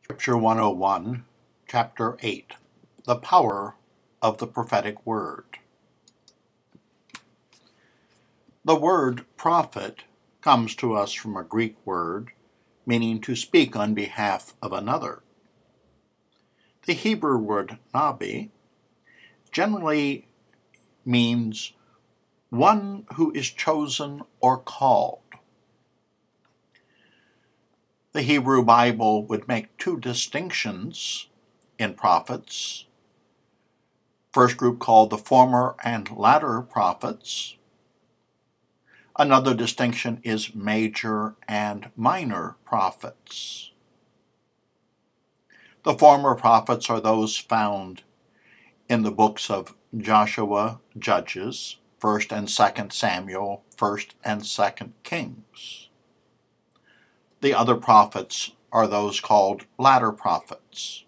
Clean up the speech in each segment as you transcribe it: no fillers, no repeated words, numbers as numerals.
Scripture 101, Chapter 8, The Power of the Prophetic Word. The word prophet comes to us from a Greek word meaning to speak on behalf of another. The Hebrew word nabi generally means one who is chosen or called. The Hebrew Bible would make two distinctions in prophets. First group called the former and latter prophets. Another distinction is major and minor prophets. The former prophets are those found in the books of Joshua, Judges, 1st and 2nd Samuel, 1st and 2nd Kings. The other prophets are those called latter prophets.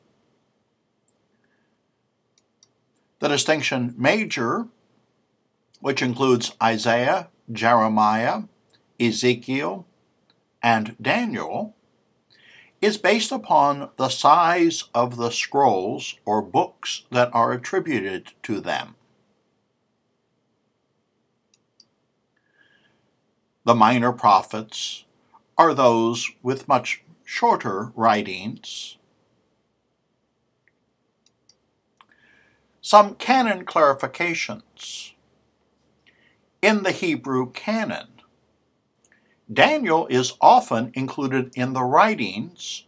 The distinction major, which includes Isaiah, Jeremiah, Ezekiel, and Daniel, is based upon the size of the scrolls or books that are attributed to them. The minor prophets are those with much shorter writings. Some canon clarifications. In the Hebrew canon, Daniel is often included in the writings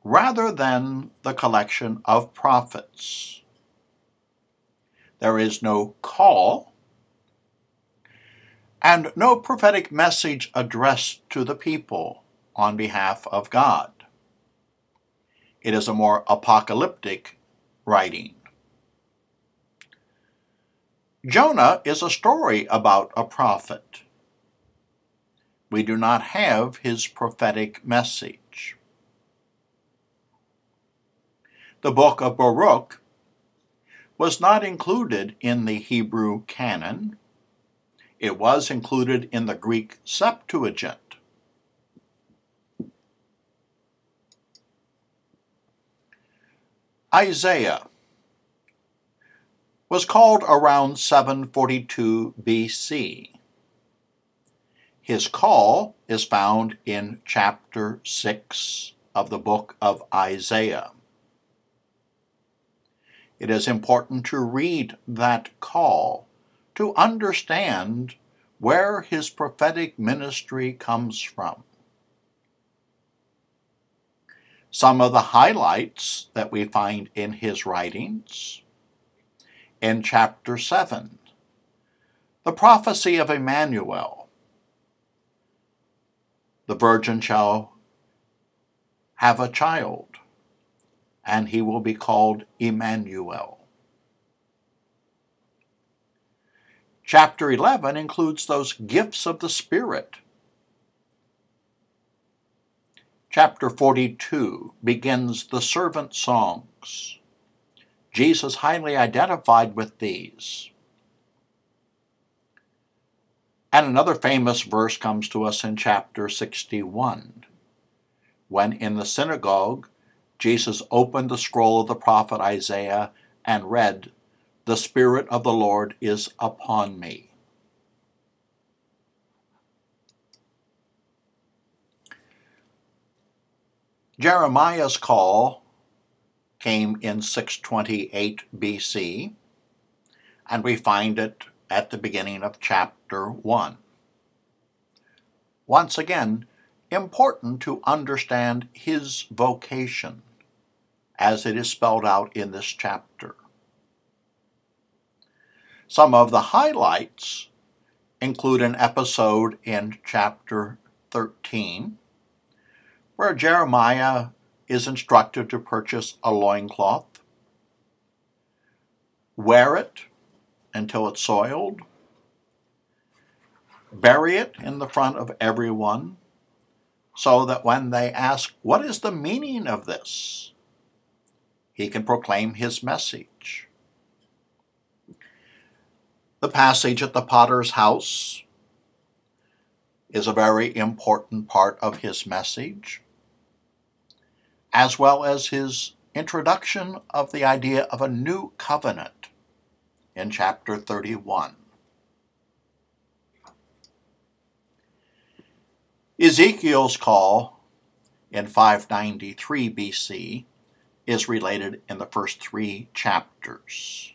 rather than the collection of prophets. There is no call and no prophetic message addressed to the people on behalf of God. It is a more apocalyptic writing. Jonah is a story about a prophet. We do not have his prophetic message. The book of Baruch was not included in the Hebrew canon. It was included in the Greek Septuagint. Isaiah was called around 742 BC. His call is found in chapter 6 of the book of Isaiah. It is important to read that call to understand where his prophetic ministry comes from. Some of the highlights that we find in his writings: in chapter 7, the prophecy of Emmanuel. The virgin shall have a child, and he will be called Emmanuel. Chapter 11 includes those gifts of the Spirit. Chapter 42 begins the servant songs. Jesus highly identified with these. And another famous verse comes to us in chapter 61, when in the synagogue, Jesus opened the scroll of the prophet Isaiah and read, "The Spirit of the Lord is upon me." Jeremiah's call came in 628 BC, and we find it at the beginning of chapter 1. Once again, important to understand his vocation as it is spelled out in this chapter. Some of the highlights include an episode in chapter 13 where Jeremiah is instructed to purchase a loincloth, wear it until it's soiled, bury it in the front of everyone, so that when they ask, "What is the meaning of this?" he can proclaim his message. The passage at the potter's house is a very important part of his message. as well as his introduction of the idea of a new covenant in chapter 31. Ezekiel's call in 593 BC is related in the first 3 chapters.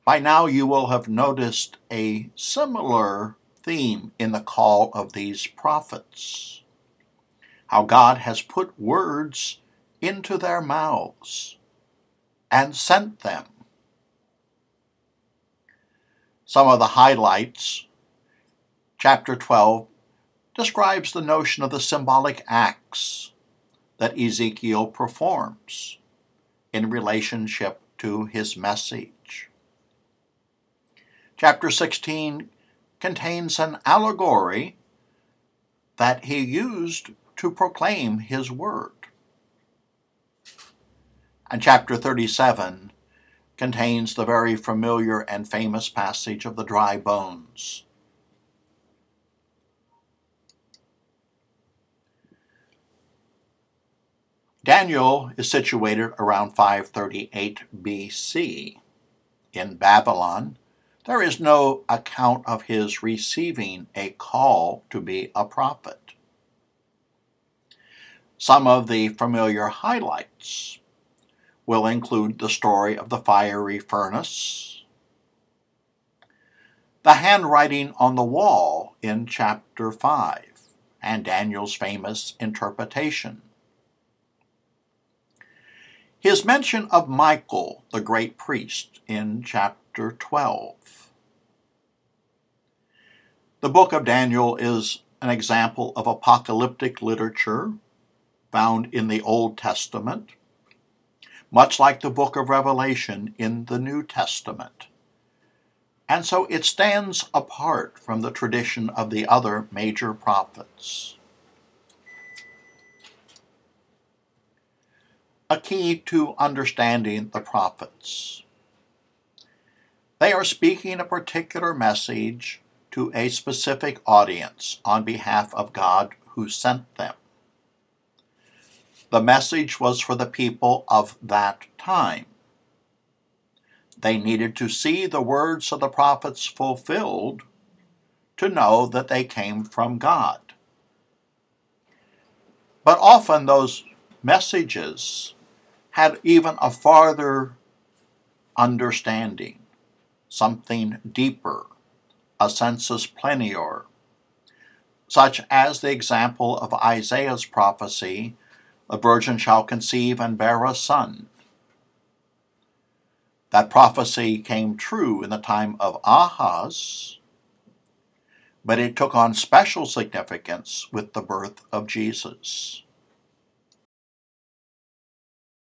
By now you will have noticed a similar theme in the call of these prophets, how God has put words into their mouths and sent them. Some of the highlights: chapter 12 describes the notion of the symbolic acts that Ezekiel performs in relationship to his message. Chapter 16 contains an allegory that he used to proclaim his word. And chapter 37 contains the very familiar and famous passage of the dry bones. Daniel is situated around 538 BC. In Babylon, there is no account of his receiving a call to be a prophet. Some of the familiar highlights will include the story of the fiery furnace, the handwriting on the wall in chapter 5, and Daniel's famous interpretation. His mention of Michael, the great priest, in chapter 12. The book of Daniel is an example of apocalyptic literature found in the Old Testament, much like the book of Revelation in the New Testament. And so it stands apart from the tradition of the other major prophets. A key to understanding the prophets: they are speaking a particular message to a specific audience on behalf of God who sent them. The message was for the people of that time. They needed to see the words of the prophets fulfilled to know that they came from God. But often those messages had even a farther understanding, something deeper, a sensus plenior, such as the example of Isaiah's prophecy, "The virgin shall conceive and bear a son." That prophecy came true in the time of Ahaz, but it took on special significance with the birth of Jesus.